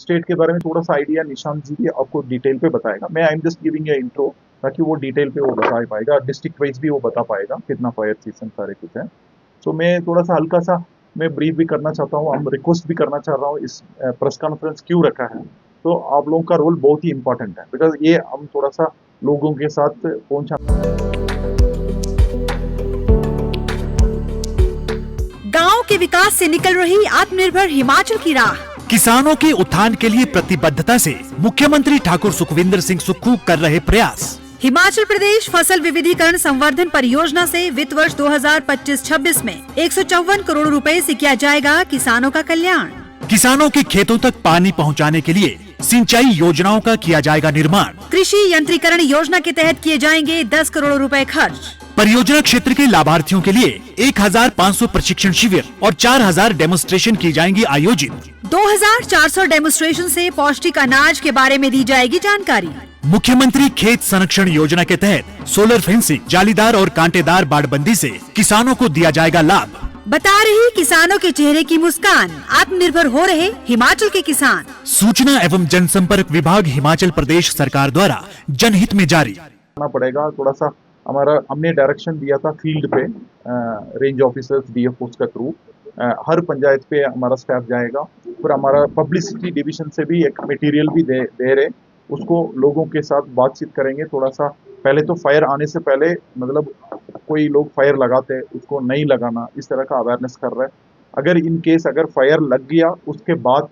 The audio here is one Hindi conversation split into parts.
स्टेट के बारे में थोड़ा सा आइडिया निशांत जी भी आपको डिटेल पे बताएगा। मैं I am just giving a intro ताकि वो डिटेल पे वो बता पाएगा, डिस्ट्रिक्ट वाइज भी वो बता पाएगा कितना फायर सीजन सारे कुछ है। सो मैं थोड़ा सा हल्का सा मैं ब्रीफ भी करना चाहता हूँ, हम रिक्वेस्ट भी करना चाह रहा हूँ इस प्रेस कॉन्फ्रेंस क्यों रखा है। तो आप लोगों का रोल बहुत ही इंपॉर्टेंट है, बिकॉज ये हम थोड़ा सा लोगों के साथ पहुंचा। गांव के विकास से निकल रही आत्मनिर्भर हिमाचल की राह। किसानों के उत्थान के लिए प्रतिबद्धता से मुख्यमंत्री ठाकुर सुखविंदर सिंह सुक्खू कर रहे प्रयास। हिमाचल प्रदेश फसल विविधीकरण संवर्धन परियोजना से वित्त वर्ष 2025-26 में 154 करोड़ रुपए से किया जाएगा किसानों का कल्याण। किसानों के खेतों तक पानी पहुंचाने के लिए सिंचाई योजनाओं का किया जाएगा निर्माण। कृषि यंत्रीकरण योजना के तहत किए जाएंगे 10 करोड़ रुपए खर्च। परियोजना क्षेत्र के लाभार्थियों के लिए 1500 प्रशिक्षण शिविर और 4000 डेमोन्स्ट्रेशन की जाएंगी आयोजित। 2400 डेमोन्स्ट्रेशन से पौष्टिक अनाज के बारे में दी जाएगी जानकारी। मुख्यमंत्री खेत संरक्षण योजना के तहत सोलर फेंसिंग, जालीदार और कांटेदार बाड़बंदी से किसानों को दिया जाएगा लाभ। बता रही किसानों के चेहरे की मुस्कान, आत्मनिर्भर हो रहे हिमाचल के किसान। सूचना एवं जनसंपर्क विभाग हिमाचल प्रदेश सरकार द्वारा जनहित में जारी। पड़ेगा थोड़ा सा हमारा, हमने डायरेक्शन दिया था फील्ड पे रेंज ऑफिसर्स डीएफओ का थ्रू हर पंचायत पे हमारा स्टाफ जाएगा। फिर हमारा पब्लिसिटी डिवीजन से भी एक मटेरियल भी दे रहे, उसको लोगों के साथ बातचीत करेंगे। थोड़ा सा पहले तो फायर आने से पहले मतलब कोई लोग फायर लगाते हैं, उसको नहीं लगाना, इस तरह का अवेयरनेस कर रहे हैं। अगर इन केस अगर फायर लग गया उसके बाद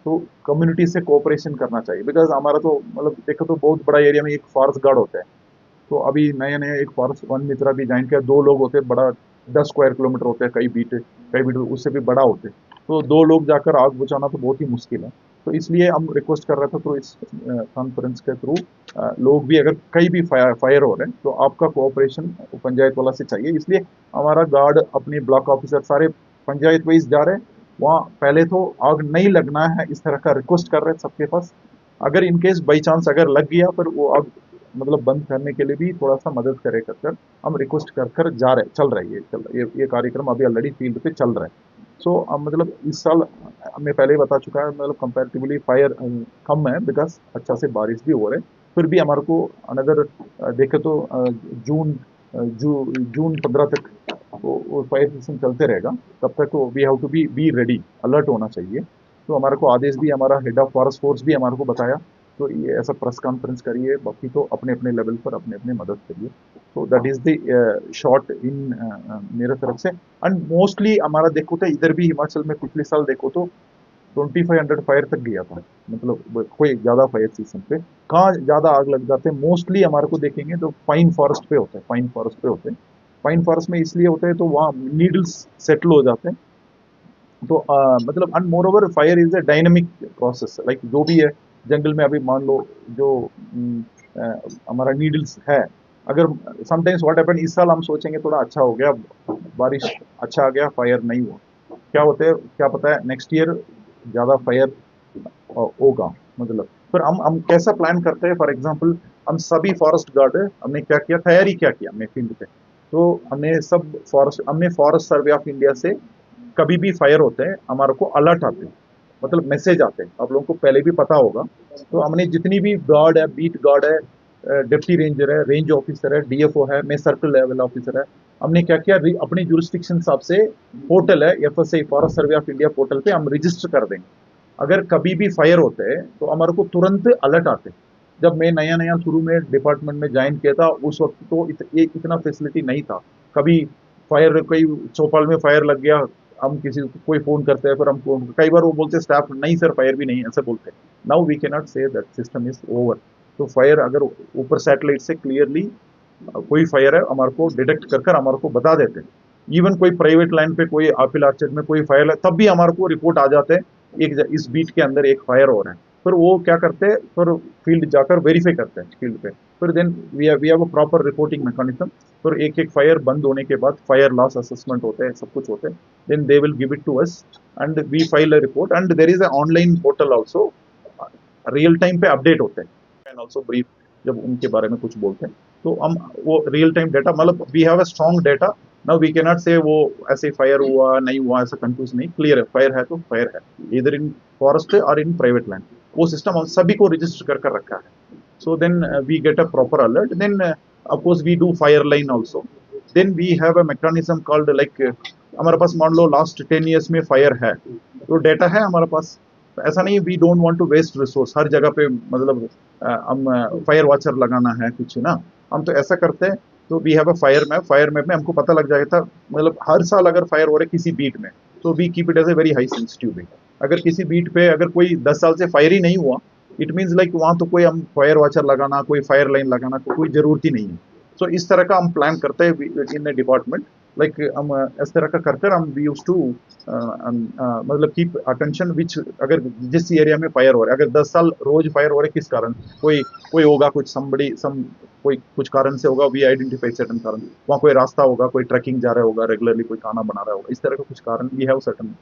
तो कम्युनिटी से कोऑपरेशन करना चाहिए, बिकॉज हमारा तो मतलब देखो तो बहुत बड़ा एरिया में एक फॉरेस्ट गार्ड होता है। तो अभी नया एक फॉरेस्ट वन मित्रा भी ज्वाइन किया, 2 लोग होते, बड़ा 10 स्क्वायर किलोमीटर होते हैं, कई बीट उससे भी बड़ा होते, तो 2 लोग जाकर आग बुझाना तो बहुत ही मुश्किल है। तो इसलिए हम रिक्वेस्ट कर रहे थे थ्रू इस कॉन्फ्रेंस के थ्रू लोग भी अगर कहीं भी फायर हो रहे हैं तो आपका कोऑपरेशन पंचायत वाला से चाहिए। इसलिए हमारा गार्ड अपने ब्लॉक ऑफिसर सारे पंचायत वाइज जा रहे हैं, वहाँ पहले तो आग नहीं लगना है इस तरह का रिक्वेस्ट कर रहे हैं सबके पास। अगर इनकेस बाई चांस अगर लग गया फिर वो आग मतलब बंद करने के लिए भी थोड़ा सा मदद करे कर हम रिक्वेस्ट कर चल रही है ये कार्यक्रम अभी ऑलरेडी फील्ड पे चल रहा है। सो मतलब इस साल मैं पहले ही बता चुका है, मतलब कंपैरेटिवली फायर कम है बिकॉज अच्छा से बारिश भी हो रहे हैं। फिर भी हमारे को अनदर देखे तो जून 15 तक वो फायर सीजन चलते रहेगा, तब तक तो we have to be ready, alert होना चाहिए। तो हमारे को आदेश भी हमारा हेड ऑफ फॉरेस्ट फोर्स भी हमारे को बताया, तो ये ऐसा प्रेस कॉन्फ्रेंस करिए, बाकी तो अपने अपने लेवल पर अपने मदद करिए। तो दैट इज द शॉर्ट इन मेरे तरफ से। एंड मोस्टली हमारा देखो तो इधर भी हिमाचल में पिछले साल देखो तो 2500 फायर तक गया था, मतलब कोई ज़्यादा फायर सीजन पे कहाँ ज़्यादा आग लग जाते हैं मोस्टली हमारे को देखेंगे तो पाइन फॉरेस्ट पे होते हैं। पाइन फॉरेस्ट में इसलिए होते हैं तो वहाँ नीडल्स सेटल हो जाते हैं। तो मतलब and more over fire is a dynamic process, like जो भी है जंगल में अभी मान लो जो हमारा नीडल्स है, अगर समटाइम्स व्हाट हैपन, इस साल हम सोचेंगे थोड़ा अच्छा हो गया, बारिश अच्छा आ गया, फायर नहीं हुआ, क्या होता है क्या पता है नेक्स्ट ईयर ज़्यादा फायर होगा। मतलब फिर हम कैसा प्लान करते हैं, फॉर एग्जांपल हम सभी फॉरेस्ट गार्ड हमने क्या किया, तैयारी क्या किया हमने फील्ड पे, तो हमने फॉरेस्ट सर्वे ऑफ इंडिया से कभी भी फायर होते हैं हमारे को अलर्ट आते हैं, मतलब मैसेज आते हैं, आप लोगों को पहले भी पता होगा। तो हमने जितनी भी गार्ड है, बीट गार्ड है, डिप्टी रेंजर है, रेंज ऑफिसर है, डीएफओ है, मैं सर्कल लेवल ऑफिसर है, हमने क्या किया अपने जुरिस्डिक्शन हिसाब से पोर्टल है FSI forest survey of India portal पे हम रजिस्टर कर देंगे। अगर कभी भी फायर होते हैं तो हमारे को तुरंत अलर्ट आते हैं। जब मैं नया शुरू में डिपार्टमेंट में ज्वाइन किया था उस वक्त तो इतना फैसिलिटी नहीं था। कभी फायर कोई चौपाल में फायर लग गया, हम किसी को कोई फोन करते हैं, फिर हम कई बार वो बोलते स्टाफ नहीं सर फायर भी नहीं, ऐसे बोलते हैं। Now we can not say that system is over. तो फायर अगर ऊपर सैटेलाइट से क्लियरली कोई फायर है हमारे को डिटेक्ट कर हमारे को बता देते हैं। इवन कोई प्राइवेट लाइन पे कोई एप्पल ऑर्चर्ड में कोई फायर है तब भी हमारे को रिपोर्ट आ जाते हैं इस बीट के अंदर एक फायर हो रहा है। फिर वो क्या करते हैं, फिर फील्ड जाकर वेरीफाई करते हैं फील्ड पे, फिर then we have a proper reporting mechanism. फिर एक फायर बंद होने के बाद फायर लॉस असेसमेंट होते हैं, सब कुछ होते हैं, then they will give it to us and we file a report and there is a online portal also, real time पे अपडेट होते हैं एंड आल्सो ब्रीफ जब उनके बारे में कुछ बोलते हैं तो हम वो रियल टाइम डेटा, मतलब we have a strong data. Now we can not say वो ऐसे फायर हुआ नहीं हुआ ऐसा कंफ्यूज नहीं, क्लियर है, फायर है तो फायर है, इधर इन फॉरेस्ट और इन प्राइवेट लैंड। वो सिस्टम हम सभी को रजिस्टर कर रखा है. So then we get a proper alert. Then of course we do fire line also. Then we have a mechanism called like, हमारे पास मान लो लास्ट 10 years में फायर है तो डेटा है हमारे पास. ऐसा नहीं, we don't want to waste resource हर जगह पे, मतलब हम फायर वॉचर लगाना है कुछ ना, हम तो ऐसा करते हैं. तो we have a fire map में हमको पता लग जाएगा था, मतलब हर साल अगर फायर हो रहा है किसी बीट में तो we keep it as a very high sensitive beat. अगर किसी बीट पे अगर कोई 10 साल से फायर ही नहीं हुआ, इट मीन्स लाइक वहाँ तो कोई हम फायर वॉचर लगाना, कोई फायर लाइन लगाना कोई जरूरत ही नहीं है. सो इस तरह का हम प्लान करते हैं इन द डिपार्टमेंट. लाइक हम इस तरह का करते हम वी यूज टू मतलब कीप अटेंशन विच, अगर जिस एरिया में फायर हो रहा है, अगर 10 साल रोज फायर हो रहा है किस कारण, कोई होगा कुछ कोई कुछ कारण से होगा, वी आइडेंटिफाई सर्टन कारण. वहाँ कोई रास्ता होगा, कोई ट्रैकिंग जा रहा होगा, रेगुलरली कोई खाना बना रहा होगा, इस तरह का कुछ कारण, we have certain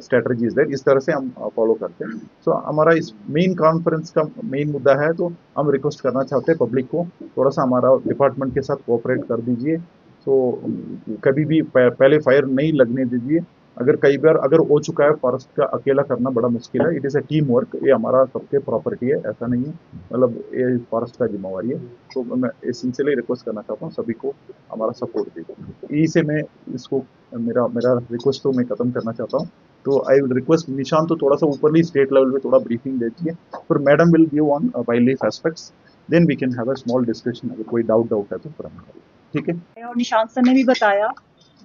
strategies there. इस तरह से हम फॉलो करते हैं. सो हमारा इस मेन कॉन्फ्रेंस का मेन मुद्दा है, तो हम रिक्वेस्ट करना चाहते हैं पब्लिक को थोड़ा सा हमारा डिपार्टमेंट के साथ कोऑपरेट कर दीजिए. तो कभी भी पहले फायर नहीं लगने दीजिए. अगर कई बार अगर हो चुका है, फॉरेस्ट का अकेला करना बड़ा मुश्किल है. It is a team work. ये हमारा सबके प्रॉपर्टी है, ऐसा नहीं है, मतलब ये फॉरेस्ट का जिम्मेवारी है. तो मैं इस सिलसिले रिक्वेस्ट करना चाहता हूँ सभी को हमारा सपोर्ट दीजिए. ई से मैं इसको मेरा रिक्वेस्ट तो मैं खत्म करना चाहता हूँ. तो आई विल रिक्वेस्ट निशांत तो थोड़ा सा ऊपरली स्टेट लेवल पे थोड़ा ब्रीफिंग दे दीजिए, फिर madam will give on wildlife aspects. Then we can have a small discussion. अगर कोई डाउट है तो फिर हम, ठीक है. और निशांत सर ने भी बताया,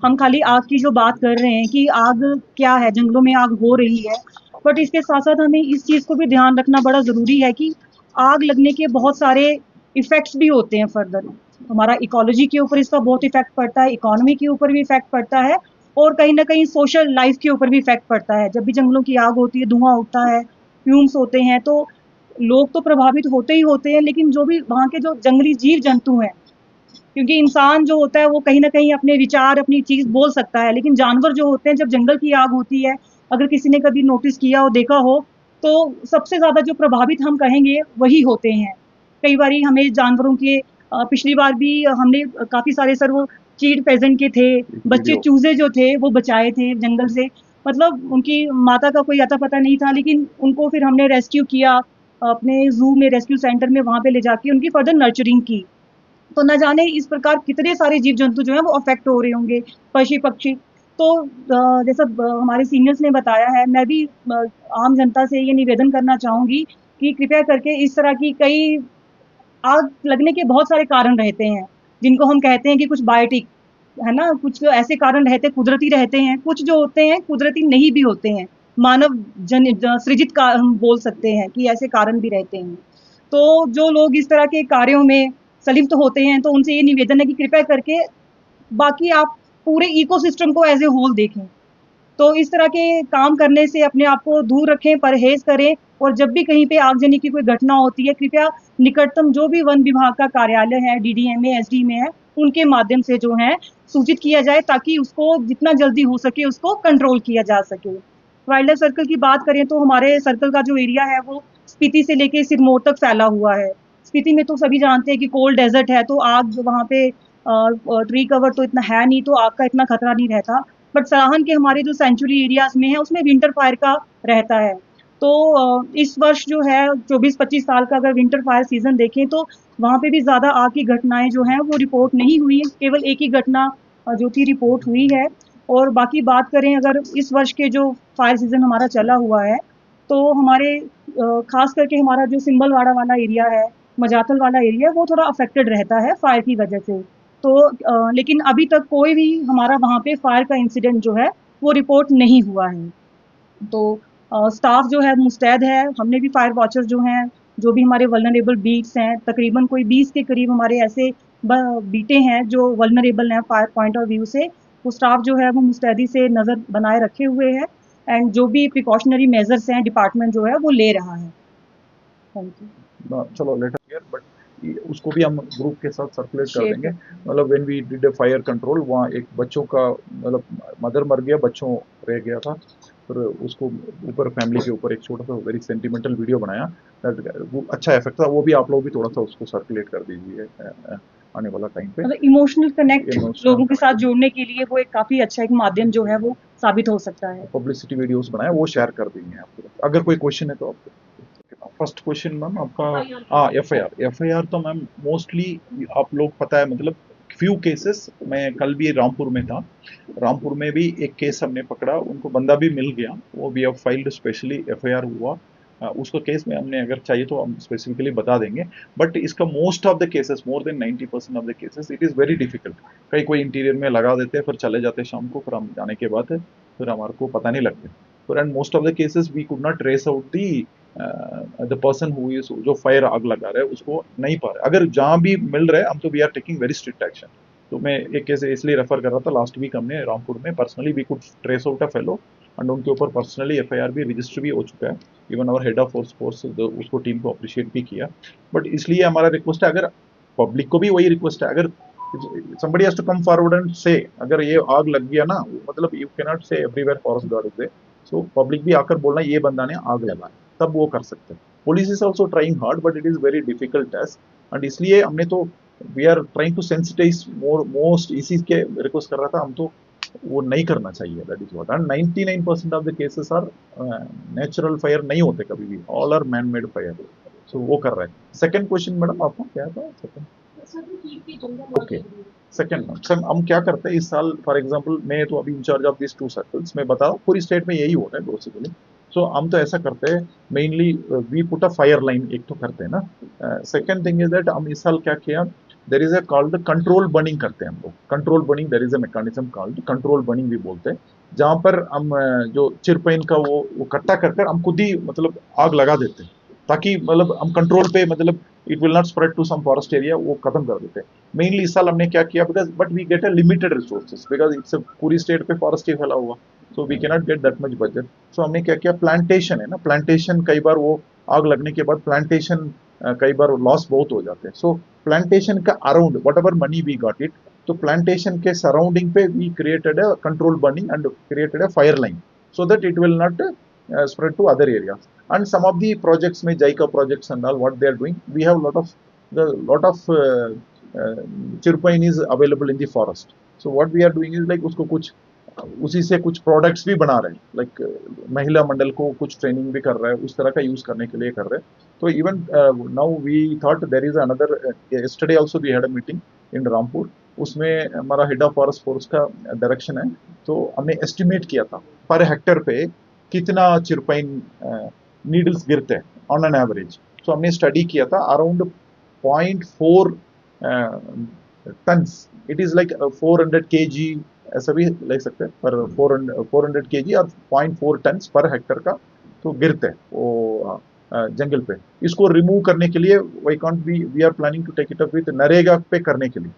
हम खाली आग की जो बात कर रहे हैं कि आग क्या है, जंगलों में आग हो रही है, बट इसके साथ साथ हमें इस चीज़ को भी ध्यान रखना बड़ा ज़रूरी है कि आग लगने के बहुत सारे इफ़ेक्ट्स भी होते हैं. फर्दर हमारा इकोलॉजी के ऊपर इसका बहुत इफेक्ट पड़ता है, इकोनॉमी के ऊपर भी इफेक्ट पड़ता है, और कहीं ना कहीं सोशल लाइफ के ऊपर भी इफेक्ट पड़ता है. जब भी जंगलों की आग होती है, धुआं उठता है, फ्यूम्स होते हैं, तो लोग तो प्रभावित होते ही होते हैं, लेकिन जो भी वहाँ के जो जंगली जीव जंतु हैं, क्योंकि इंसान जो होता है वो कहीं ना कहीं अपने विचार, अपनी चीज़ बोल सकता है, लेकिन जानवर जो होते हैं, जब जंगल की आग होती है, अगर किसी ने कभी नोटिस किया हो, देखा हो, तो सबसे ज़्यादा जो प्रभावित हम कहेंगे वही होते हैं. कई बार हमें जानवरों के पिछली बार भी हमने काफ़ी सारे सर वो चीड़ पेजेंट के थे, बच्चे चूजे जो थे वो बचाए थे जंगल से. मतलब उनकी माता का कोई अता पता नहीं था, लेकिन उनको फिर हमने रेस्क्यू किया अपने जू में, रेस्क्यू सेंटर में, वहाँ पे ले जाके उनकी फर्दर नर्चरिंग की. तो न जाने इस प्रकार कितने सारे जीव जंतु जो हैं वो अफेक्ट हो रहे होंगे, पशु पक्षी. तो जैसा हमारे सीनियर्स ने बताया है, मैं भी आम जनता से ये निवेदन करना चाहूँगी कि कृपया करके इस तरह की कई आग लगने के बहुत सारे कारण रहते हैं, जिनको हम कहते हैं कि कुछ बायोटिक है ना, कुछ ऐसे कारण रहते हैं, कुदरती रहते हैं, कुछ जो होते हैं कुदरती नहीं भी होते हैं, मानव सृजित का हम बोल सकते हैं कि ऐसे कारण भी रहते हैं. तो जो लोग इस तरह के कार्यों में संलिप्त होते हैं, तो उनसे ये निवेदन है कि कृपया करके बाकी आप पूरे इकोसिस्टम को एज ए होल देखें. तो इस तरह के काम करने से अपने आप को दूर रखें, परहेज करें, और जब भी कहीं पे आगजनी की कोई घटना होती है, कृपया निकटतम जो भी वन विभाग का कार्यालय है, डीडीएमए, एसडीएमए है, उनके माध्यम से जो है सूचित किया जाए, ताकि उसको जितना जल्दी हो सके उसको कंट्रोल किया जा सके. वाइल्ड लाइफ सर्कल की बात करें तो हमारे सर्कल का जो एरिया है वो स्पीति से लेके सिरमौर तक फैला हुआ है. स्पीति में तो सभी जानते हैं कि कोल्ड डेजर्ट है, तो आग वहाँ पे ट्री कवर तो इतना है नहीं, तो आग का इतना खतरा नहीं रहता. बट सराहन के हमारे जो सेंचुरी एरियाज में है, उसमें विंटर फायर का रहता है. तो इस वर्ष जो है 24-25 साल का अगर विंटर फायर सीजन देखें, तो वहाँ पे भी ज़्यादा आग की घटनाएं जो हैं वो रिपोर्ट नहीं हुई है. केवल एक ही घटना जो थी रिपोर्ट हुई है. और बाकी बात करें अगर इस वर्ष के जो फायर सीजन हमारा चला हुआ है, तो हमारे खास करके हमारा जो सिंबलवाड़ा वाला एरिया है, मजातल वाला एरिया, वो थोड़ा अफेक्टेड रहता है फायर की वजह से. तो लेकिन अभी तक कोई भी हमारा वहाँ पे फायर का इंसिडेंट जो है वो रिपोर्ट नहीं हुआ है. तो स्टाफ जो है मुस्तैद है. हमने भी फायर वॉचर जो हैं, जो भी हमारे वल्नरेबल बीट्स हैं, तकरीबन कोई 20 के करीब हमारे ऐसे बीटे हैं जो वल्नरेबल हैं फायर पॉइंट ऑफ व्यू से. तो स्टाफ जो है वो मुस्तैदी से नज़र बनाए रखे हुए है, एंड जो भी प्रिकॉशनरी मेजर्स हैं डिपार्टमेंट जो है वो ले रहा है. Thank you. चलो लेटर हियर, बट उसको भी हम ग्रुप के साथ सर्कुलेट कर देंगे. मतलब when we did a fire control, वहाँ एक बच्चों का, मतलब मदर मर गया, बच्चों रह गया था, फिर उसको ऊपर फैमिली के ऊपर एक छोटा सा वेरी सेंटिमेंटल वीडियो बनाया. वो अच्छा इफेक्ट था. वो भी आप लोग भी थोड़ा सा उसको सर्कुलेट कर दीजिए आने वाला टाइम पे. मतलब इमोशनल कनेक्ट लोगों के साथ जोड़ने के लिए वो एक काफ़ी अच्छा एक माध्यम जो है वो साबित हो सकता है. पब्लिसिटी वीडियोस बनाए, वो शेयर कर देंगे आपको. अगर कोई क्वेश्चन है तो आप फर्स्ट क्वेश्चन मैम आपका, हाँ एफआईआर तो मैम मोस्टली आप लोग पता है मतलब फ्यू केसेस, मैं कल भी रामपुर में था, रामपुर में भी एक केस हमने पकड़ा, उनको बंदा भी मिल गया, वो we have filed specially FIR हुआ, उसका केस में हमने अगर चाहिए तो हम स्पेसिफिकली बता देंगे। बट इसका most of the cases, more than 90% of the cases it is very difficult. कहीं कोई इंटीरियर में लगा देते हैं फिर चले जाते हैं शाम को, फिर हम जाने के बाद फिर हमारे को पता नहीं लगता। तो and most of the cases we could not trace out the person who is, जो फायर आग लगा रहा है उसको नहीं पा रहे। अगर जहाँ भी मिल रहा है हम तो we are taking very strict action. तो मैं एक केस इसलिए रेफर कर रहा था, लास्ट वीक हमने रामपुर में personally we could trace out a fellow and उनके ऊपर पर्सनली एफआईआर भी रजिस्टर भी हो चुका है। Even our head of force उसको टीम को अप्रिशिएट भी किया। बट इसलिए हमारा रिक्वेस्ट है, अगर पब्लिक को भी वही रिक्वेस्ट है, अगर somebody has to come forward and say अगर ये आग लग गया ना, मतलब you cannot say everywhere forest guard is there, so public भी आकर बोलना ये बंदा ने आग लगाया, तब वो कर सकते हैं। Police is also trying hard but it is very difficult task, and इसलिए हमने तो we are trying to sensitise most, इसी के रिक्वेस्ट कर रहा था हम, तो वो नहीं करना चाहिए, that is what. And 99% of the cases are natural fire नहीं होते कभी भी, all are man made fire, so वो कर रहे हैं। सेकंड क्वेश्चन मैडम आपका क्या था? सेकंड ओके, सेकंड सर हम क्या करते हैं इस साल, फॉर एग्जांपल मैं तो अभी इंचार्ज ऑफ दिस 2 सर्कल्स, मैं बता रहा हूँ पूरी स्टेट में यही हो रहा है बेसिकली। सो हम तो ऐसा करते हैं mainly we put a fire line, एक तो करते हैं ना। सेकंड थिंग इज दैट हम इस साल क्या किया, there is a called control burning करते हैं हम लोग। Control burning, there is a mechanism called control burning भी बोलते हैं, जहाँ पर हम जो चिरपैन का वो इकट्ठा कर हम खुद ही मतलब आग लगा देते हैं, ताकि मतलब हम कंट्रोल पे मतलब it will not spread to some forest area, वो खत्म कर देते हैं। मेनली इस साल हमने क्या किया, because but we get a limited resources, because it's पूरी स्टेट पे फॉरेस्ट ही फैला हुआ, so we cannot get that much budget. So हमने क्या किया, प्लांटेशन है ना, प्लांटेशन कई बार वो आग लगने के बाद प्लांटेशन कई बार लॉस बहुत हो जाते हैं। सो प्लांटेशन का around whatever money we got it, तो प्लांटेशन के सराउंडिंग पे we created a control burning and created a fire line, so that it will not spread to other areas. And some of the projects में JICA projects and all, what they are doing, we have lot of chirpine is available in the forest. So what we are doing is like उसको कुछ उसी से कुछ प्रोडक्ट्स भी बना रहे हैं, लाइक महिला मंडल को कुछ ट्रेनिंग भी कर रहा है, उस तरह का यूज करने के लिए कर रहे हैं। तो even now we thought there is another, yesterday also we had a meeting in Rampur, उसमें हमारा हेड ऑफ फॉरेस्ट फोर्स का डायरेक्शन है, तो हमने एस्टिमेट किया था पर हेक्टर पे कितना चिरपाइन नीडल्स गिरते हैं ऑन एन एवरेज। तो हमने स्टडी किया था around 0.4 tons, it is like 400 kg, ऐसा भी ले सकते हैं, पर 400 kg और 0.4 टन्स पर हेक्टर का तो गिरते हैं वो जंगल पे। इसको रिमूव करने के लिए we are planning to take it up with NREGA पे करने के लिए,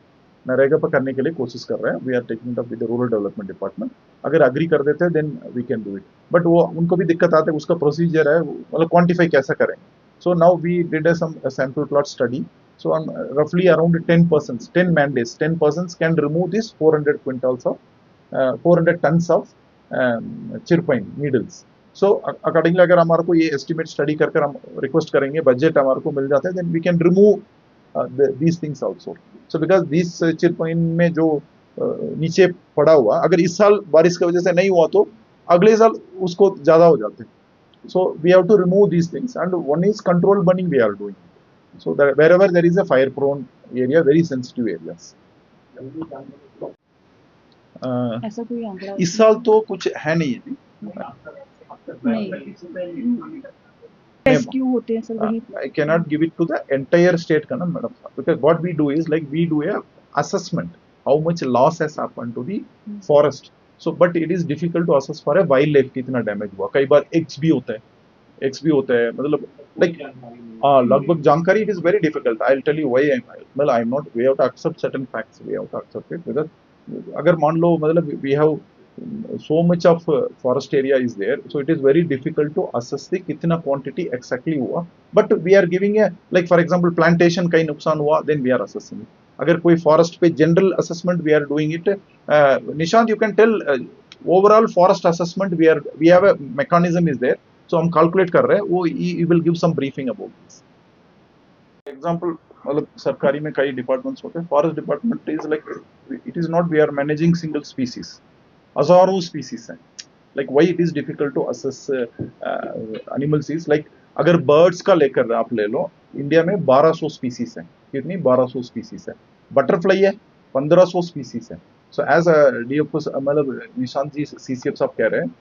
नरेगा पर करने के लिए कोशिश कर रहे हैं। We are taking it up with rural development department, अगर अग्री कर देते हैं then we can do it, but वो उनको भी दिक्कत आती है, उसका प्रोसीजर है, मतलब क्वांटिफाई कैसा करेंगे। So now we did some sample plot study, so on roughly around 10 persons, 10 man days, 10 persons can remove this 400 quintals of 400 tons of chirpine needles. So accordingly अगर हमारे को ये एस्टिमेट स्टडी कर हम रिक्वेस्ट करेंगे, बजट हमारे को मिल जाता है, then we can remove these things also. So because this chirpine में जो नीचे पड़ा हुआ, अगर इस साल बारिश की वजह से नहीं हुआ तो अगले साल उसको ज्यादा हो जाते हैं। So we have to remove these things, and one is control burning we are doing. So that wherever there is a fire prone area, very sensitive areas. ऐसा कोई आंकड़ा इस साल तो कुछ है नहीं है, नहीं रेस्क्यू होते हैं सर वही। I cannot give it to the entire state का ना madam, because what we do is like we do a assessment how much loss has happened to the forest. So but it is difficult to assess for a wildlife कितना डैमेज हुआ। कई बार एक्स भी होता है, मतलब लाइक लगभग जानकारी it is very difficult. I will tell you why I am not, we have to accept certain facts, we have to accept it, because अगर मान लो मतलब we have so much of forest area is there, so it is very difficult to assess the कितना quantity exactly हुआ, but we are giving a like for example plantation का ही नुकसान हुआ, then we are assessing it. अगर कोई forest पे general assessment we are doing it, Nishant you can tell overall forest assessment we have a mechanism is there, so हम calculate कर रहे हैं, वो he will give some briefing about this. For example मतलब सरकारी में कई डिपार्टमेंट्स होते हैं, forest department is like it is not we are managing single species, हजारों स्पीसीज हैं, like why it is difficult to assess animals is like अगर बर्ड्स का लेकर आप ले लो, इंडिया में 1200 स्पीसीज है। कितनी? 1200 स्पीसीज है। बटरफ्लाई है 1500 स्पीसीज है। सो एज डीएफ मतलब निशांत जी सीसीएफ साहब कह रहे हैं,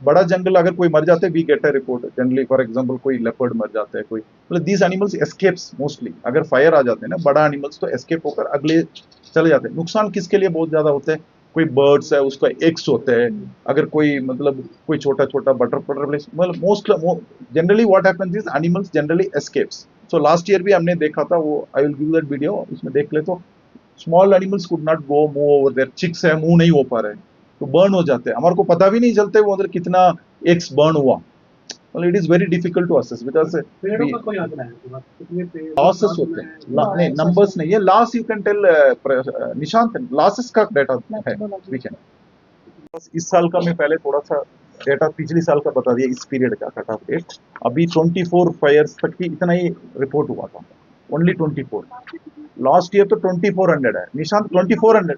बड़ा जंगल अगर कोई मर जाते, we get a report generally. For example कोई लेपर्ड मर जाता है, कोई मतलब दीज एनिमल्स एस्केप्स मोस्टली। अगर फायर आ जाते हैं ना बड़ा एनिमल्स, तो एस्केप होकर अगले चले जाते हैं। नुकसान किसके लिए बहुत ज्यादा होते हैं? कोई बर्ड्स है उसका एग्स होते हैं, अगर कोई मतलब कोई छोटा छोटा बटरफ्लाई, मतलब most generally what happens is animals generally escapes. So last year भी हमने देखा था वो, I will give that video, उसमें देख ले तो small animals could not go move over there, chicks है मूव नहीं हो पा रहे, तो बर्न हो जाते हैं। हमारे को पता भी नहीं चलते वो अंदर कितना एग्स बर्न हुआ। मतलब it is very difficult to assess because losses होते हैं, नहीं नंबर्स नहीं है, loss you can tell Nishant, losses का डाटा है वी कैन। बस इस साल का मैं पहले थोड़ा सा डेटा पिछले साल का बता दिया, इस पीरियड का कट ऑफ डेट। अभी 24 फायर्स तक की इतना ही रिपोर्ट हुआ था, ओनली 24। लास्ट ईयर तो 2400 है निशांत, 2400